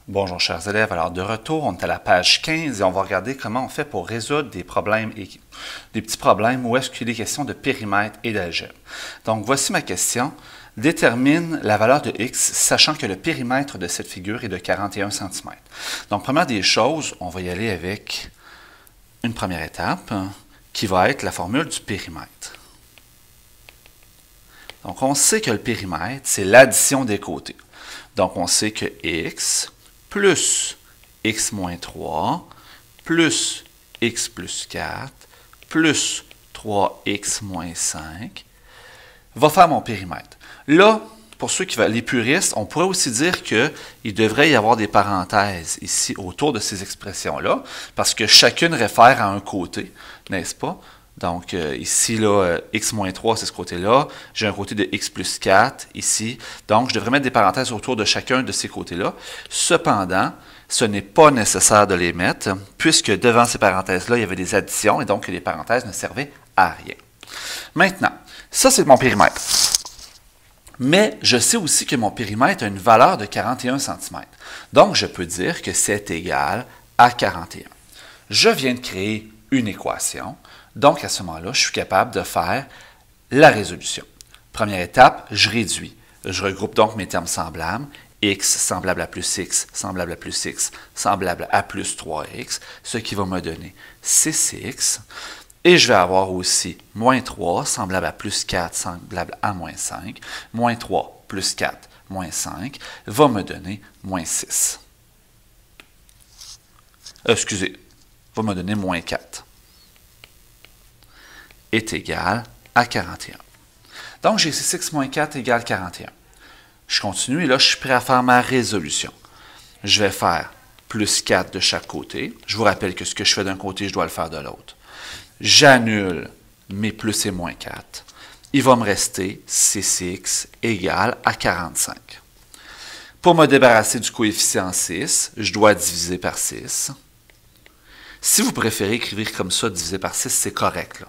Bonjour chers élèves, alors de retour, on est à la page 15 et on va regarder comment on fait pour résoudre des problèmes, des petits problèmes où est-ce qu'il est question de périmètre et d'algèbre. Donc voici ma question. Détermine la valeur de x, sachant que le périmètre de cette figure est de 41 cm. Donc première des choses, on va y aller avec une première étape qui va être la formule du périmètre. Donc on sait que le périmètre, c'est l'addition des côtés. Donc on sait que x plus x moins 3, plus x plus 4, plus 3x moins 5, va faire mon périmètre. Là, pour ceux qui veulent, les puristes, on pourrait aussi dire qu'il devrait y avoir des parenthèses ici autour de ces expressions-là, parce que chacune réfère à un côté, n'est-ce pas? Donc, ici, là, x moins 3, c'est ce côté-là. J'ai un côté de x plus 4, ici. Donc, je devrais mettre des parenthèses autour de chacun de ces côtés-là. Cependant, ce n'est pas nécessaire de les mettre, puisque devant ces parenthèses-là, il y avait des additions, et donc les parenthèses ne servaient à rien. Maintenant, ça, c'est mon périmètre. Mais je sais aussi que mon périmètre a une valeur de 41 cm. Donc, je peux dire que c'est égal à 41. Je viens de créer une équation. Donc, à ce moment-là, je suis capable de faire la résolution. Première étape, je réduis. Je regroupe donc mes termes semblables. X semblable à plus x, semblable à plus x, semblable à plus 3x, ce qui va me donner 6x. Et je vais avoir aussi moins 3, semblable à plus 4, semblable à moins 5. Moins 3 plus 4, moins 5, va me donner moins 6. Va me donner moins 4. Est égal à 41. Donc, j'ai 6x moins 4 égale 41. Je continue et là, je suis prêt à faire ma résolution. Je vais faire plus 4 de chaque côté. Je vous rappelle que ce que je fais d'un côté, je dois le faire de l'autre. J'annule mes plus et moins 4. Il va me rester 6x égale à 45. Pour me débarrasser du coefficient 6, je dois diviser par 6. Si vous préférez écrire comme ça, diviser par 6, c'est correct, là.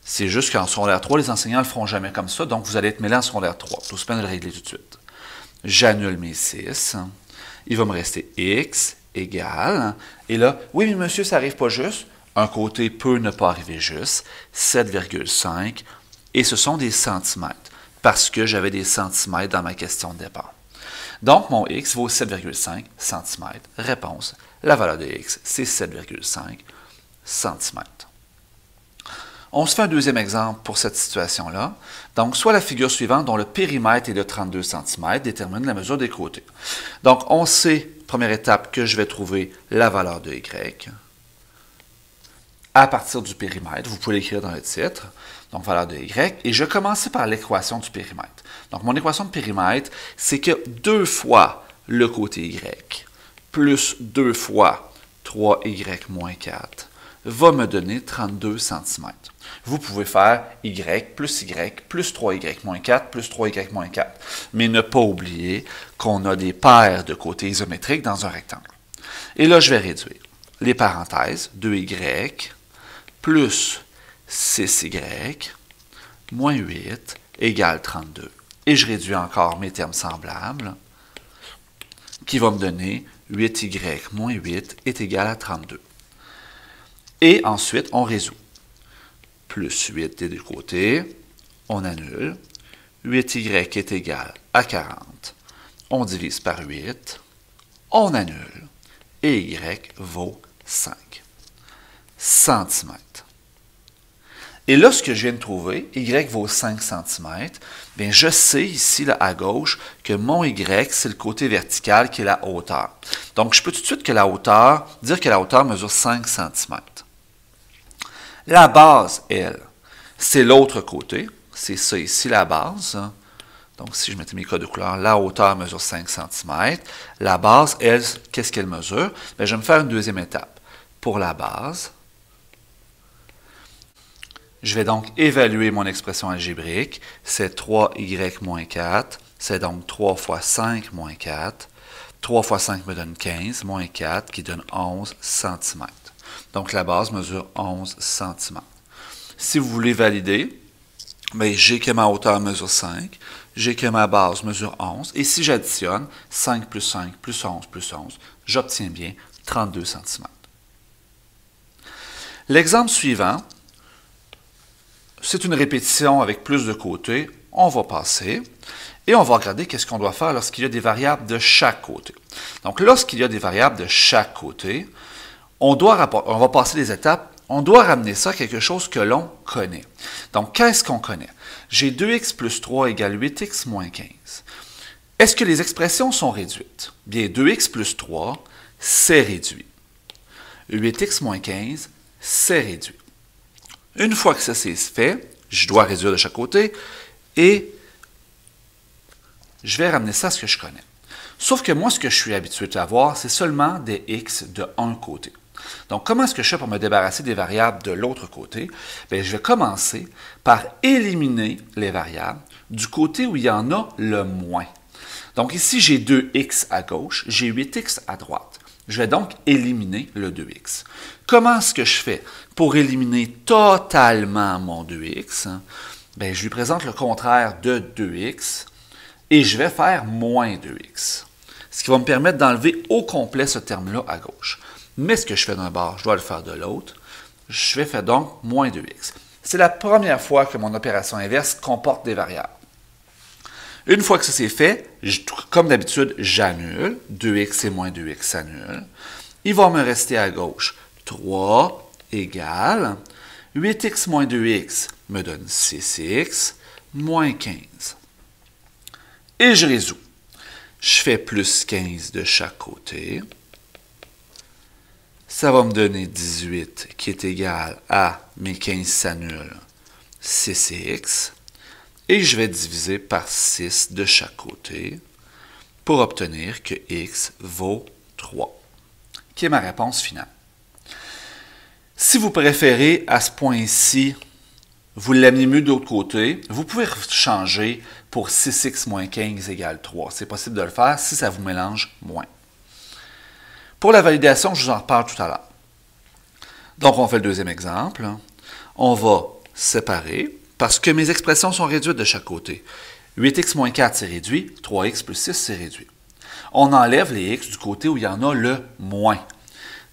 C'est juste qu'en secondaire 3, les enseignants ne le feront jamais comme ça, donc vous allez être mêlé en secondaire 3. C'est aussi bien de le régler tout de suite. J'annule mes 6. Il va me rester x égale, et là, oui, mais monsieur, ça n'arrive pas juste. Un côté peut ne pas arriver juste, 7,5, et ce sont des centimètres, parce que j'avais des centimètres dans ma question de départ. Donc, mon x vaut 7,5 cm. Réponse, la valeur de x, c'est 7,5 cm. On se fait un deuxième exemple pour cette situation-là. Donc, soit la figure suivante, dont le périmètre est de 32 cm, détermine la mesure des côtés. Donc, on sait, première étape, que je vais trouver la valeur de y à partir du périmètre. Vous pouvez l'écrire dans le titre. Donc, valeur de y. Et je vais commencer par l'équation du périmètre. Donc, mon équation de périmètre, c'est que 2 fois le côté y plus 2 fois 3y moins 4 va me donner 32 cm. Vous pouvez faire y plus 3y moins 4 plus 3y moins 4. Mais ne pas oublier qu'on a des paires de côtés isométriques dans un rectangle. Et là, je vais réduire les parenthèses, 2y plus 6y moins 8 égale 32. Et je réduis encore mes termes semblables, qui va me donner 8y moins 8 est égal à 32. Et ensuite, on résout. Plus 8 des deux côtés, on annule. 8y est égal à 40. On divise par 8, on annule. Et y vaut 5 cm. Et là, ce que je viens de trouver, y vaut 5 cm, bien, je sais ici, là, à gauche, que mon y, c'est le côté vertical qui est la hauteur. Donc, je peux tout de suite dire que la hauteur mesure 5 cm. La base, elle, c'est l'autre côté. C'est ça ici, la base. Donc, si je mettais mes codes de couleur, la hauteur mesure 5 cm. La base, elle, qu'est-ce qu'elle mesure? Bien, je vais me faire une deuxième étape. Pour la base, je vais donc évaluer mon expression algébrique. C'est 3y moins 4. C'est donc 3 fois 5 moins 4. 3 fois 5 me donne 15, moins 4, qui donne 11 cm. Donc, la base mesure 11 cm. Si vous voulez valider, j'ai que ma hauteur mesure 5. j'ai que ma base mesure 11. Et si j'additionne 5 plus 5 plus 11 plus 11, j'obtiens bien 32 cm. L'exemple suivant, c'est une répétition avec plus de côtés. On va passer et on va regarder qu'est-ce qu'on doit faire lorsqu'il y a des variables de chaque côté. Donc, lorsqu'il y a des variables de chaque côté, on va passer les étapes. On doit ramener ça à quelque chose que l'on connaît. Donc, qu'est-ce qu'on connaît? J'ai 2x plus 3 égale 8x moins 15. Est-ce que les expressions sont réduites? Bien, 2x plus 3, c'est réduit. 8x moins 15, c'est réduit. Une fois que ça c'est fait, je dois réduire de chaque côté et je vais ramener ça à ce que je connais. Sauf que moi, ce que je suis habitué à voir, c'est seulement des x de un côté. Donc, comment est-ce que je fais pour me débarrasser des variables de l'autre côté? Bien, je vais commencer par éliminer les variables du côté où il y en a le moins. Donc, ici, j'ai 2x à gauche, j'ai 8x à droite. Je vais donc éliminer le 2x. Comment est-ce que je fais pour éliminer totalement mon 2x? Bien, je lui présente le contraire de 2x et je vais faire moins 2x. Ce qui va me permettre d'enlever au complet ce terme-là à gauche. Mais ce que je fais d'un bord, je dois le faire de l'autre. Je vais faire donc moins 2x. C'est la première fois que mon opération inverse comporte des variables. Une fois que ça c'est fait, comme d'habitude, j'annule. 2x et moins 2x s'annulent. Il va me rester à gauche 3 égale 8x moins 2x me donne 6x moins 15. Et je résous. Je fais plus 15 de chaque côté. Ça va me donner 18 qui est égal à, mes 15 s'annulent, 6x. Et je vais diviser par 6 de chaque côté pour obtenir que x vaut 3, qui est ma réponse finale. Si vous préférez à ce point-ci, vous l'amenez mieux de l'autre côté, vous pouvez changer pour 6x moins 15 égale 3. C'est possible de le faire si ça vous mélange moins. Pour la validation, je vous en reparle tout à l'heure. Donc, on fait le deuxième exemple. On va séparer parce que mes expressions sont réduites de chaque côté. 8x moins 4, c'est réduit. 3x plus 6, c'est réduit. On enlève les x du côté où il y en a le moins.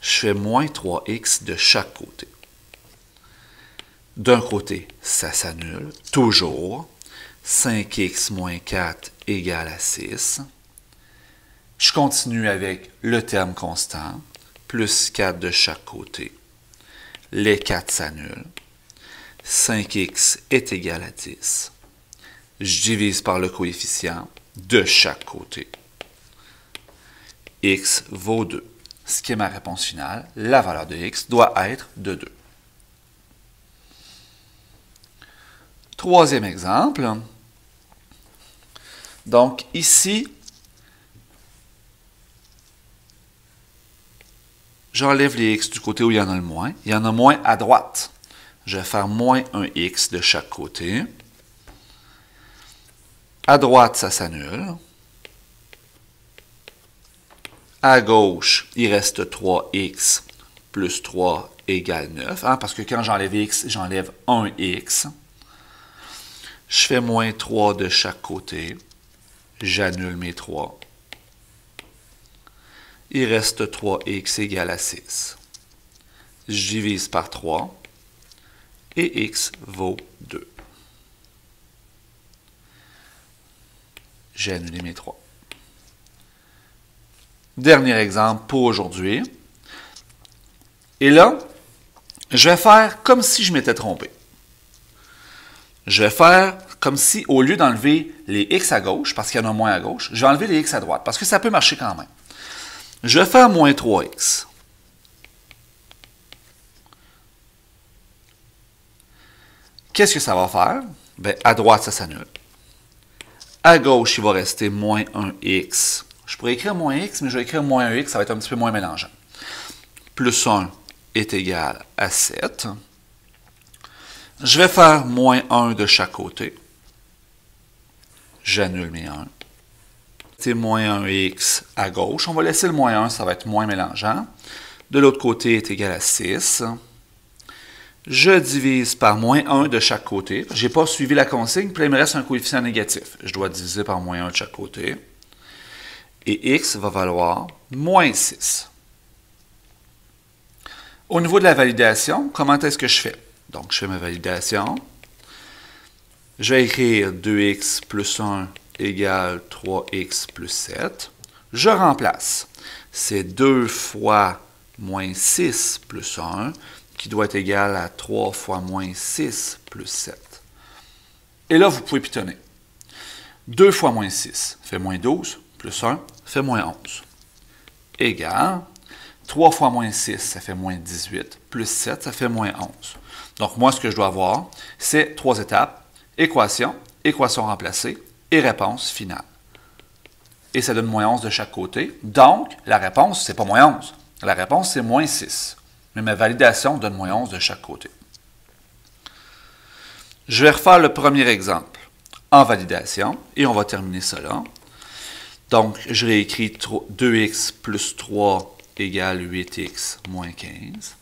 Je fais moins 3x de chaque côté. D'un côté, ça s'annule. Toujours. 5x moins 4 égale à 6. Je continue avec le terme constant, plus 4 de chaque côté. Les 4 s'annulent. 5x est égal à 10. Je divise par le coefficient de chaque côté. X vaut 2. Ce qui est ma réponse finale. La valeur de x doit être de 2. Troisième exemple. Donc, ici, j'enlève les x du côté où il y en a le moins. Il y en a moins à droite. Je vais faire moins 1x de chaque côté. À droite, ça s'annule. À gauche, il reste 3x plus 3 égale 9. Parce que quand j'enlève x, j'enlève 1x. Je fais moins 3 de chaque côté. J'annule mes 3. Il reste 3x égale à 6. Je divise par 3 et x vaut 2. J'ai annulé mes 3. Dernier exemple pour aujourd'hui. Et là, je vais faire comme si je m'étais trompé. Je vais faire comme si, au lieu d'enlever les x à gauche, parce qu'il y en a moins à gauche, je vais enlever les x à droite, parce que ça peut marcher quand même. Je vais faire moins 3x. Qu'est-ce que ça va faire? Bien, à droite, ça s'annule. À gauche, il va rester moins 1x. Je pourrais écrire moins x, mais je vais écrire moins 1x, ça va être un petit peu moins mélangeant. Plus 1 est égal à 7. Je vais faire moins 1 de chaque côté. J'annule mes 1. C'est moins 1x à gauche. On va laisser le moins 1, ça va être moins mélangeant. De l'autre côté est égal à 6. Je divise par moins 1 de chaque côté. Je n'ai pas suivi la consigne, puis là, il me reste un coefficient négatif. Je dois diviser par moins 1 de chaque côté. Et x va valoir moins 6. Au niveau de la validation, comment est-ce que je fais? Donc, je fais ma validation. Je vais écrire 2x plus 1 égale 3x plus 7. Je remplace. C'est 2 fois moins 6 plus 1 qui doit être égal à 3 fois moins 6 plus 7. Et là, vous pouvez pitonner. 2 fois moins 6 fait moins 12, plus 1 fait moins 11. Égal, 3 fois moins 6, ça fait moins 18, plus 7, ça fait moins 11. Donc, moi, ce que je dois avoir, c'est 3 étapes. Équation, équation remplacée et réponse finale. Et ça donne moins 11 de chaque côté. Donc, la réponse, c'est pas moins 11. La réponse, c'est moins 6. Mais ma validation donne moins 11 de chaque côté. Je vais refaire le premier exemple en validation et on va terminer ça là. Donc, je réécris 2x plus 3 égale 8x moins 15.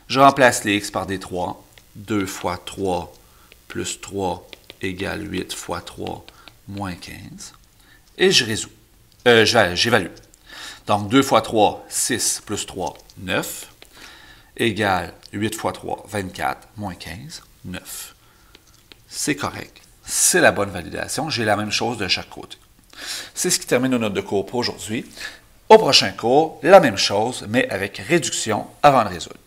Je remplace les x par des 3. 2 fois 3 plus 3 égale 8 fois 3 moins 15. Et je résous. J'évalue. Donc, 2 fois 3, 6 plus 3, 9. Égale 8 fois 3, 24, moins 15, 9. C'est correct. C'est la bonne validation. J'ai la même chose de chaque côté. C'est ce qui termine nos notes de cours pour aujourd'hui. Au prochain cours, la même chose, mais avec réduction avant de résoudre.